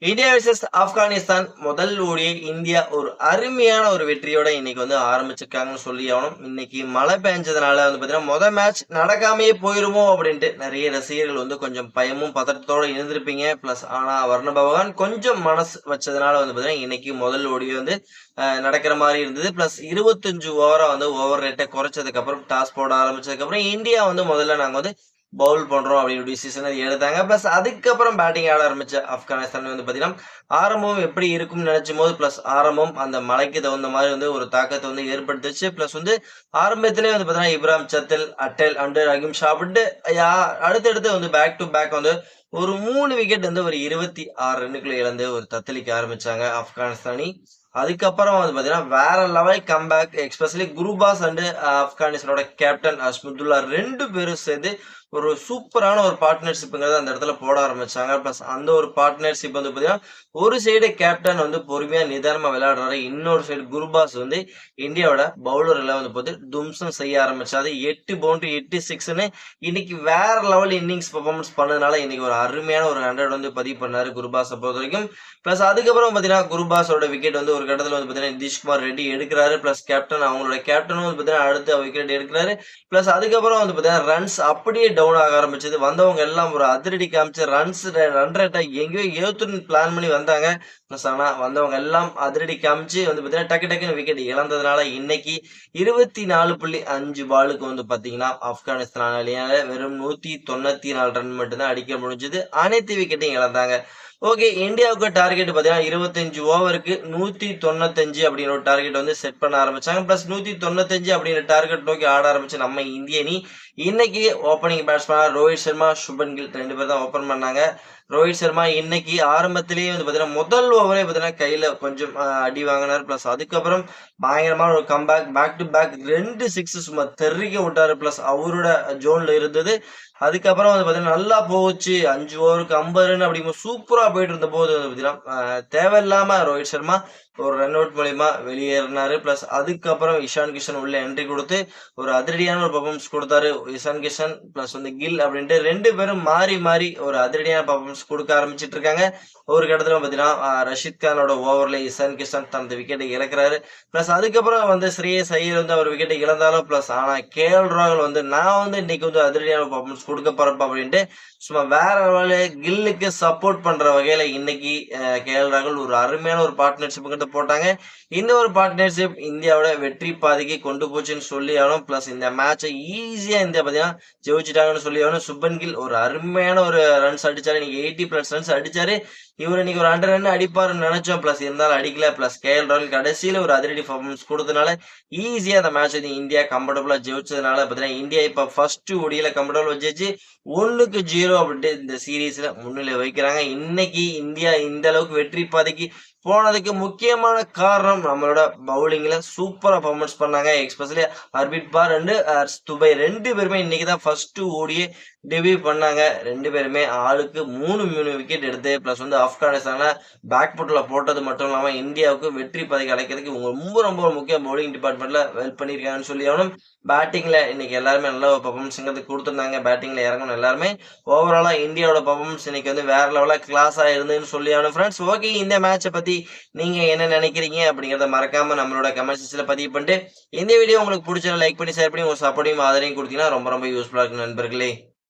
India versus Afghanistan முதல் ஓடியை India ஒரு அருமையான ஒரு வெற்றியோட இன்னைக்கு ஆரம்பிச்சிருக்காங்கன்னு சொல்லி ஆகணும். இன்னைக்கு மழை பெஞ்சதுனால பாத்தீங்கன்னா முதல் மேட்ச் நடக்காமையே போயிருமோ அப்படின்ட்டு நிறைய ரசிகர்கள் கொஞ்சம் பயமும் பதட்டத்தோட இருந்திருப்பீங்க. பிளஸ் ஆனா வர்ண பகவான் கொஞ்சம் மனசு வச்சதுனால பாத்தீங்கன்னா இன்னைக்கு முதல் ஓடியை நடக்கிற மாதிரி இருந்தது. பிளஸ் 25 ஓவரா ஓவர் ரேட்டை குறைச்சதுக்கு அப்புறம் டாஸ் போட ஆரம்பிச்சதுக்கு அப்புறம் இந்தியா முதல்ல நாங்க பவுல் பண்றோம் அப்படின்னு டிசிஷன் எடுத்தாங்க. பிளஸ் அதுக்கப்புறம் பேட்டிங் ஆட ஆரம்பிச்ச ஆப்கானிஸ்தான் பாத்தீங்கன்னா ஆரம்பம் எப்படி இருக்கும்னு நினைச்சும் போது பிளஸ் ஆரம்பம் அந்த மழைக்கு தகுந்த மாதிரி ஒரு தாக்கத்தை ஏற்படுத்துச்சு. பிளஸ் ஆரம்பத்திலே பாத்தீங்கன்னா இப்ராஹிம் சத்தல், அட்டல் அண்ட் ரஹீம் ஷா அப்படின்ட்டு அடுத்தடுத்து பேக் டு பேக் ஒரு 3 விக்கெட் ஒரு 26 ரன்னுக்குள்ள இழந்து ஒரு தத்தளிக்க ஆரம்பிச்சாங்க ஆப்கானிஸ்தானி. அதுக்கப்புறம் பாத்தீங்கன்னா வேற level comeback, especially Gurbaz and ஆப்கானிஸ்தானோட கேப்டன் அஸ்மதுல்லா 2 பேரும் சேர்ந்து ஒரு சூப்பரான ஒரு பார்ட்னர்ஷிப்ங்கிறத அந்த இடத்துல போட ஆரம்பிச்சாங்க. பிளஸ் அந்த ஒரு பார்ட்னர்ஷிப் பாத்தீங்கன்னா ஒரு சைடு கேப்டன் பொறுமையா நிதானமா விளையாடுறாரு, இன்னொரு சைடு குருபாஸ் இந்தியாவோட பவுலர்களை போது தும்சம் செய்ய ஆரம்பிச்சாரு. 8 பவுண்டரி 8 சிக்ஸ்ன்னு இன்னைக்கு வேற லெவல் இன்னிங்ஸ் பெர்ஃபார்மன்ஸ் பண்ணதுனால இன்னைக்கு ஒரு அருமையான ஒரு 100 பதிவு பண்ணாரு குருபாஸை பொறுத்த வரைக்கும். பிளஸ் அதுக்கப்புறம் பாத்தீங்கன்னா குருபாஸோட விக்கெட் ஒரு கட்டத்துல பாத்தீங்கன்னா நிதிஷ்குமார் ரெட்டி எடுக்கிறாரு. பிளஸ் கேப்டன் அவங்களோட கேப்டனும் பாத்தீங்கன்னா அடுத்த விக்கெட் எடுக்கிறாரு. பிளஸ் அதுக்கப்புறம் பாத்தீங்கன்னா ரன்ஸ் அப்படியே டவுன் ஆக ஆரம்பிச்சது. வந்தவங்க எல்லாம் ஒரு அதிரடி காமிச்சு ரன் ரேட்டை எங்கேயோ ஏத்துன்னு பிளான் பண்ணி வந்தாங்க. பிளஸ் ஆனா வந்தவங்க எல்லாம் அதிரடி காமிச்சு பாத்தீங்கன்னா டக்குன்னு விக்கெட் இழந்ததுனால இன்னைக்கு 24.5 பாலுக்கு பாத்தீங்கன்னா ஆப்கானிஸ்தானால வெறும் 194 ரன் மட்டும்தான் அடிக்க முடிஞ்சது. அனைத்து விக்கெட்டையும் இழந்தாங்க. ஓகே, இந்தியாவுக்கு டார்கெட் பாத்தீங்கன்னா 25 ஓவருக்கு 195 அப்படின்னு ஒரு டார்கெட் செட் பண்ண ஆரம்பிச்சாங்க. பிளஸ் 195 அப்படிங்கிற டார்கெட் நோக்கி ஆட ஆரம்பிச்சு நம்ம இந்திய அணி இன்னைக்கு ஓப்பனிங் பேட்ஸ்மேன் ரோஹித் சர்மா, சுபன் கில் 2 பேர் தான் ஓபன் பண்ணாங்க. ரோஹித் சர்மா இன்னைக்கு ஆரம்பத்திலேயே பாத்தீங்கன்னா முதல் ஓவரே பாத்தீங்கன்னா கையில கொஞ்சம் அடி வாங்கினார். பிளஸ் அதுக்கப்புறம் பயங்கரமான ஒரு comeback, back to back 2 six சும்மா தெறிக்க விட்டாரு. பிளஸ் அவரோட ஜோன்ல இருந்தது. அதுக்கப்புறம் பாத்தீங்கன்னா நல்லா போச்சு, 5 ஓவருக்கு 50 ரன் அப்படிங்கும் சூப்பரா போயிட்டு இருந்த போது பாத்தீங்கன்னா தேவையில்லாம ரோஹித் சர்மா ஒரு ரன் அவுட் மூலியமா வெளியேறினாரு. பிளஸ் அதுக்கப்புறம் இஷான் கிஷன் உள்ள என்ட்ரி கொடுத்து ஒரு அதிரடியான ஒரு பர்ஃபார்மன்ஸ் கொடுத்தாரு. இஷான் கிஷன் பிளஸ் கில் அப்படின்ட்டு 2 பேரும் மாறி மாறி ஒரு அதிரடியான பர்ஃபார்மன்ஸ் கொடுக்க ஆரம்பிச்சிட்டு இருக்காங்க. ஒரு கட்டத்துல பாத்தீங்கன்னா ரஷித் கானோட ஓவர்ல இஷான் கிஷன் தனது விக்கெட்டை இழக்கிறாரு. பிளஸ் அதுக்கப்புறம் ஸ்ரேயஸ் ஐயர் அவர் விக்கெட்டை இழந்தாலும் பிளஸ் ஆனா கேஎல் ராகுல் நான் இன்னைக்கு அதிரடியான பர்ஃபார்மன்ஸ் கொடுக்க போறப்ப அப்படின்ட்டு சும்மா வேற கில்லுக்கு சப்போர்ட் பண்ற வகையில இன்னைக்கு கேஎல் ராகுல் ஒரு அருமையான ஒரு பார்ட்னர்ஷிப் போட்டாங்க. இந்த ஒரு பார்ட்னர்ஷிப் இந்தியாவோட வெற்றி பாதைக்கு கொண்டு போச்சுன்னு சொல்லி ஆகணும். பிளஸ் இந்த மேட்சை ஈஸியா இந்தியா பாத்தீங்கன்னா ஜெயிச்சுட்டாங்கன்னு சொல்லி ஆகணும். சுபன் கில் ஒரு அருமையான ஒரு ரன்ஸ் அடிச்சாரு. இன்னைக்கு 80+ ரன்ஸ் அடிச்சாரு. இவர் இன்னைக்கு ஒரு 100 ரன் அடிப்பாருன்னு நினைச்சோம். பிளஸ் இருந்தாலும் அடிக்கல. பிளஸ் கேஎல் ராகுல் கடைசியில ஒரு அதிரடி பர்ஃபார்மன்ஸ் கொடுத்ததுனால ஈஸியா அந்த மேட்ச் இந்தியா கம்ஃபர்டபுளா ஜெயிச்சதுனால பாத்தீங்கன்னா இந்தியா இப்ப ஃபர்ஸ்ட் ஓடியில கம்ஃபர்டபுளா ஜெயிச்சு 1-0 அப்படின்ட்டு இந்த சீரீஸ்ல முன்னிலை வைக்கிறாங்க. இன்னைக்கு இந்தியா இந்த அளவுக்கு வெற்றி பாதைக்கு போனதுக்கு முக்கியமான காரணம் நம்மளோட பவுலிங்ல சூப்பரா பர்ஃபார்மன்ஸ் பண்ணாங்க. எஸ்பெஷலி ஹர்பிட் பார் அண்ட் துபை 2 பேருமே இன்னைக்குதான் ஃபர்ஸ்ட் ஓடியே டெபியூ பண்ணாங்க. 2 பேருமே ஆளுக்கு 3 விக்கெட் எடுத்து பிளஸ் ஆப்கானிஸ்தான பேக் புட்ல போட்டது மட்டும் இல்லாம இந்தியாவுக்கு வெற்றி பதவி அடைக்கிறதுக்கு ரொம்ப முக்கிய பவுலிங் டிபார்ட்மெண்ட்ல ஹெல்ப் பண்ணிருக்காங்கன்னு சொல்லி ஆகணும். பேட்டிங்ல இன்னைக்கு எல்லாருமே நல்ல பர்ஃபார்மன்ஸ் கொடுத்திருந்தாங்க. பேட்டிங்ல இறங்கணும் எல்லாருமே. ஓவராலா இந்தியாவோட பர்ஃபார்மன்ஸ் இன்னைக்கு வேற லெவலா கிளாஸா இருந்ததுன்னு சொல்லி ஆகணும். ஃப்ரெண்ட்ஸ், ஓகே, இந்த மேட்சை பத்தி நீங்க என்ன நினைக்கிறீங்க அப்படிங்கறத மறக்காம நம்மளோட கமெண்ட் செக்ஷன்ல பதிவு பண்ணிட்டு இந்த வீடியோ உங்களுக்கு பிடிச்சா லைக் பண்ணி ஷேர் பண்ணி உங்க சப்போர்ட்டையும் ஆதரவையும் கொடுத்தீங்கன்னா ரொம்ப யூஸ்ஃபுல்லா இருக்கு நண்பர்களே.